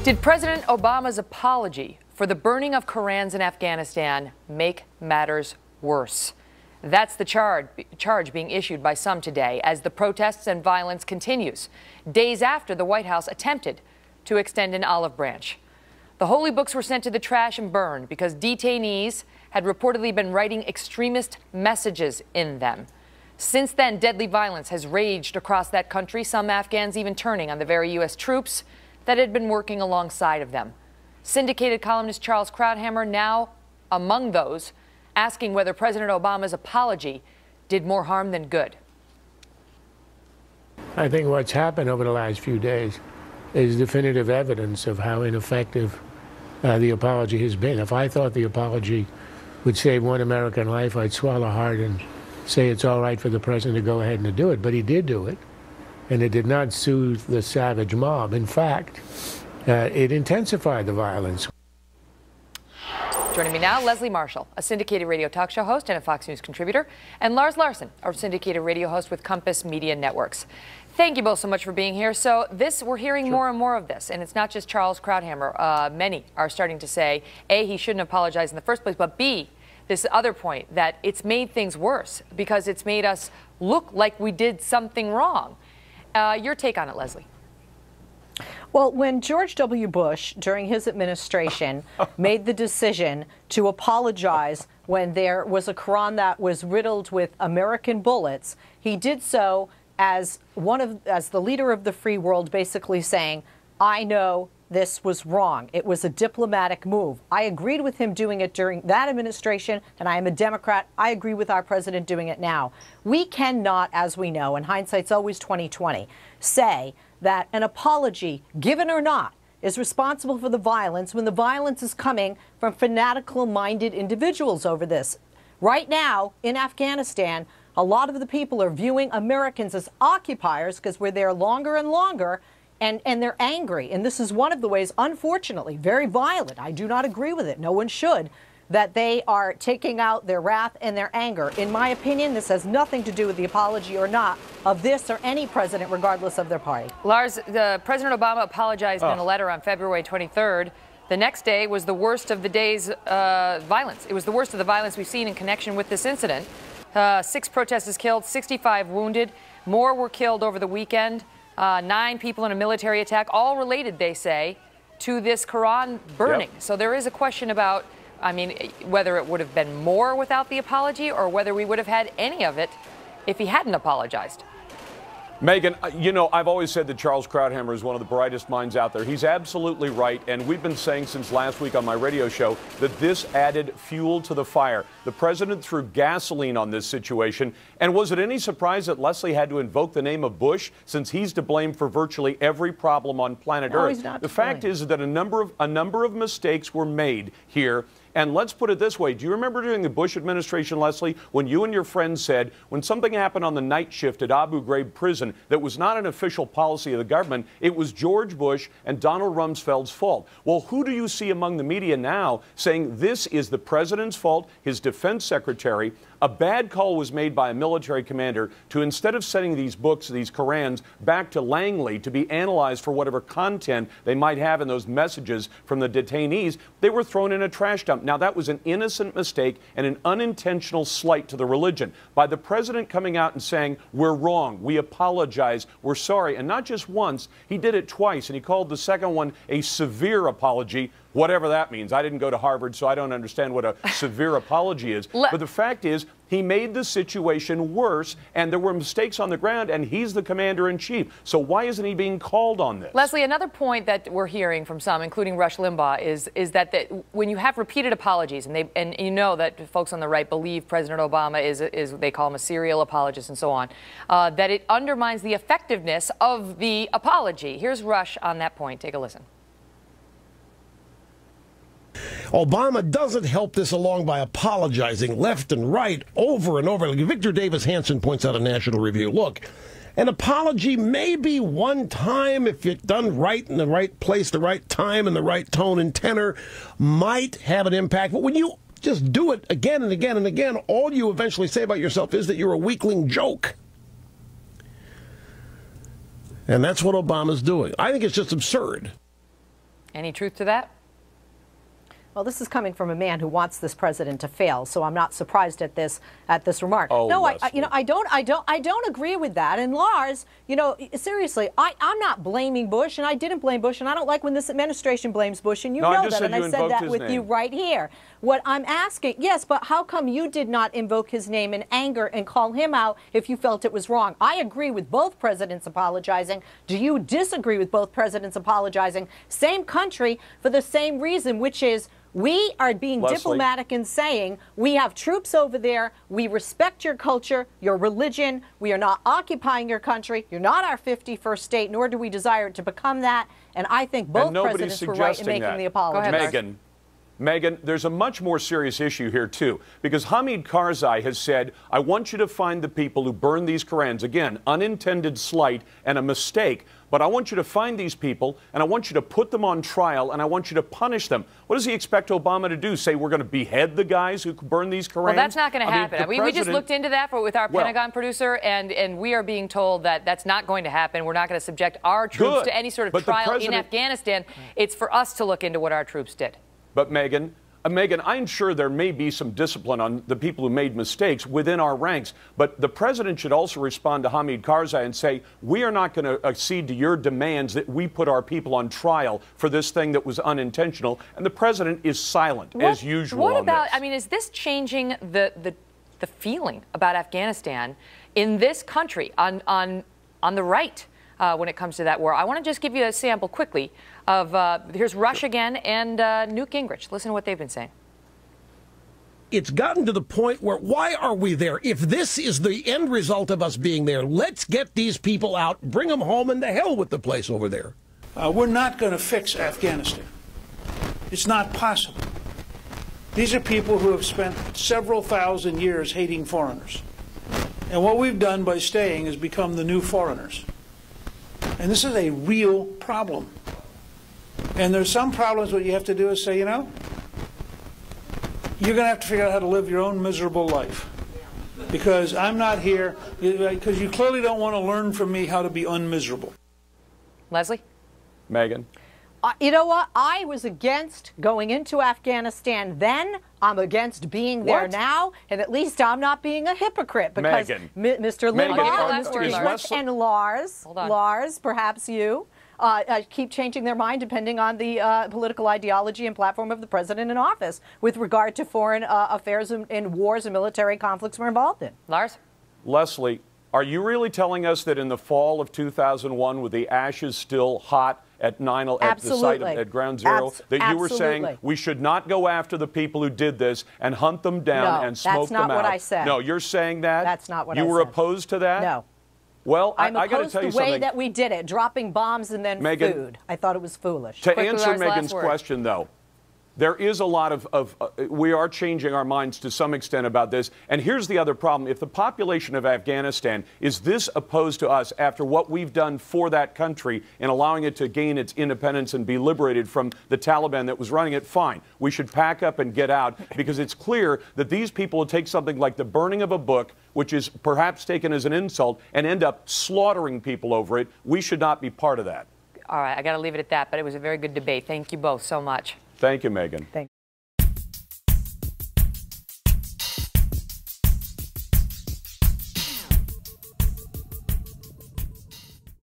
Did President Obama's apology for the burning of Korans in Afghanistan make matters worse? That's the charge being issued by some today as the protests and violence continues, days after the White House attempted to extend an olive branch. The holy books were sent to the trash and burned because detainees had reportedly been writing extremist messages in them. Since then, deadly violence has raged across that country, some Afghans even turning on the very U.S. troops that had been working alongside of them. Syndicated columnist Charles Krauthammer now among those asking whether President Obama's apology did more harm than good. I think what's happened over the last few days is definitive evidence of how ineffective the apology has been. If I thought the apology would save one American life, I'd swallow hard and say it's all right for the president to go ahead and do it. But he did do it, and it did not soothe the savage mob. In fact, it intensified the violence. Joining me now, Leslie Marshall, a syndicated radio talk show host and a Fox News contributor, and Lars Larson, our syndicated radio host with Compass Media Networks. Thank you both so much for being here. So we're hearing more and more of this, and it's not just Charles Krauthammer. Many are starting to say, A, he shouldn't apologize in the first place, but B, this other point that it's made things worse because it's made us look like we did something wrong. Your take on it, Leslie? Well, when George W. Bush, during his administration, made the decision to apologize when there was a Koran that was riddled with American bullets, he did so as the leader of the free world, basically saying, I know this was wrong. It was a diplomatic move. I agreed with him doing it during that administration, and I am a Democrat. I agree with our president doing it now. We cannot, as we know, and hindsight's always 20/20, say that an apology, given or not, is responsible for the violence when the violence is coming from fanatical-minded individuals over this. Right now, in Afghanistan, a lot of the people are viewing Americans as occupiers because we're there longer and longer, and they're angry. And this is one of the ways, unfortunately, very violent. I do not agree with it. No one should. That they are taking out their wrath and their anger. In my opinion, this has nothing to do with the apology or not of this or any president, regardless of their party. Lars, President Obama apologized in a letter on February 23rd. The next day was the worst of the day's violence. It was the worst of the violence we've seen in connection with this incident. 6 protesters killed, 65 wounded. More were killed over the weekend. 9 people in a military attack, all related, they say, to this Koran burning. Yep. So there is a question about, I mean, whether it would have been more without the apology or whether we would have had any of it if he hadn't apologized. Megan, you know, I've always said that Charles Krauthammer is one of the brightest minds out there. He's absolutely right, and we've been saying since last week on my radio show that this added fuel to the fire. The president threw gasoline on this situation, and was it any surprise that Leslie had to invoke the name of Bush since he's to blame for virtually every problem on planet Earth? The fact is that a number of mistakes were made here. And let's put it this way. Do you remember during the Bush administration, Leslie, when you and your friends said when something happened on the night shift at Abu Ghraib prison that was not an official policy of the government, it was George Bush and Donald Rumsfeld's fault? Well, who do you see among the media now saying this is the president's fault, his defense secretary? A bad call was made by a military commander to, instead of sending these books, these Korans, back to Langley to be analyzed for whatever content they might have in those messages from the detainees, they were thrown in a trash dump. Now, that was an innocent mistake and an unintentional slight to the religion. By the president coming out and saying, we're wrong, we apologize, we're sorry, and not just once, he did it twice, and he called the second one a severe apology, whatever that means. I didn't go to Harvard, so I don't understand what a severe apology is. But the fact is, he made the situation worse, and there were mistakes on the ground, and he's the commander-in-chief. So why isn't he being called on this? Leslie, another point that we're hearing from some, including Rush Limbaugh, is that when you have repeated apologies, and you know that folks on the right believe President Obama is they call him a serial apologist and so on, that it undermines the effectiveness of the apology. Here's Rush on that point. Take a listen. Obama doesn't help this along by apologizing left and right over and over. Like Victor Davis Hanson points out in National Review. Look, an apology may be one time if it's done right in the right place, the right time, and the right tone and tenor might have an impact. But when you just do it again and again and again, all you eventually say about yourself is that you're a weakling joke. And that's what Obama's doing. I think it's just absurd. Any truth to that? Well, this is coming from a man who wants this president to fail, so I'm not surprised at this remark. Oh, no, Leslie. I don't agree with that. And Lars, seriously, I'm not blaming Bush, and I didn't blame Bush, and I don't like when this administration blames Bush, and you No, I know just that, said and you I said invoked that his with you name. right here. What I'm asking, yes, but how come you did not invoke his name in anger and call him out if you felt it was wrong? I agree with both presidents apologizing. Do you disagree with both presidents apologizing? Same country for the same reason, which is we are being Leslie. diplomatic in saying we have troops over there. We respect your culture, your religion. We are not occupying your country. You're not our 51st state, nor do we desire it to become that. And I think both presidents were right in making the apology. Go ahead, Megan, there's a much more serious issue here, too, because Hamid Karzai has said, I want you to find the people who burned these Korans. Again, unintended slight and a mistake, but I want you to find these people, and I want you to put them on trial, and I want you to punish them. What does he expect Obama to do? Say we're going to behead the guys who burned these Korans? Well, that's not going to happen. We just looked into that with our Pentagon producer, and we are being told that that's not going to happen. We're not going to subject our troops to any sort of trial in Afghanistan. It's for us to look into what our troops did. But Megan, I'm sure there may be some discipline on the people who made mistakes within our ranks, but the president should also respond to Hamid Karzai and say, we are not going to accede to your demands that we put our people on trial for this thing that was unintentional. And the president is silent, as usual. What on about, this. I mean, is this changing the feeling about Afghanistan in this country on the right? When it comes to that war. I want to just give you a sample quickly of, here's Rush again and Newt Gingrich. Listen to what they've been saying. It's gotten to the point where, why are we there? If this is the end result of us being there, let's get these people out, bring them home, and the hell with the place over there. We're not going to fix Afghanistan. It's not possible. These are people who have spent several thousand years hating foreigners. And what we've done by staying is become the new foreigners. And this is a real problem. And there's some problems what you have to do is say, you're going to have to figure out how to live your own miserable life. Because I'm not here, because you clearly don't want to learn from me how to be unmiserable. Leslie? Megan? You know what? I was against going into Afghanistan then. I'm against being there now. And at least I'm not being a hypocrite because Mr. Limbaugh, Mr. Gingrich, and Lars, perhaps you, keep changing their mind depending on the political ideology and platform of the president in office with regard to foreign affairs and wars and military conflicts we're involved in. Lars? Leslie, are you really telling us that in the fall of 2001, with the ashes still hot at at the site at Ground Zero, that you were saying we should not go after the people who did this and hunt them down and smoke them out? That's not what I said. No, you're saying that? That's not what I said. You were opposed to that? No. Well, I got to tell you something. I'm opposed something. the way that we did it, dropping bombs and then Megan, food. I thought it was foolish. To answer Megan's question, though, there is a lot of we are changing our minds to some extent about this. And here's the other problem. If the population of Afghanistan is this opposed to us after what we've done for that country in allowing it to gain its independence and be liberated from the Taliban that was running it, fine. We should pack up and get out because it's clear that these people will take something like the burning of a book, which is perhaps taken as an insult, and end up slaughtering people over it. We should not be part of that. All right, I got to leave it at that, but it was a very good debate. Thank you both so much. Thank you, Megan.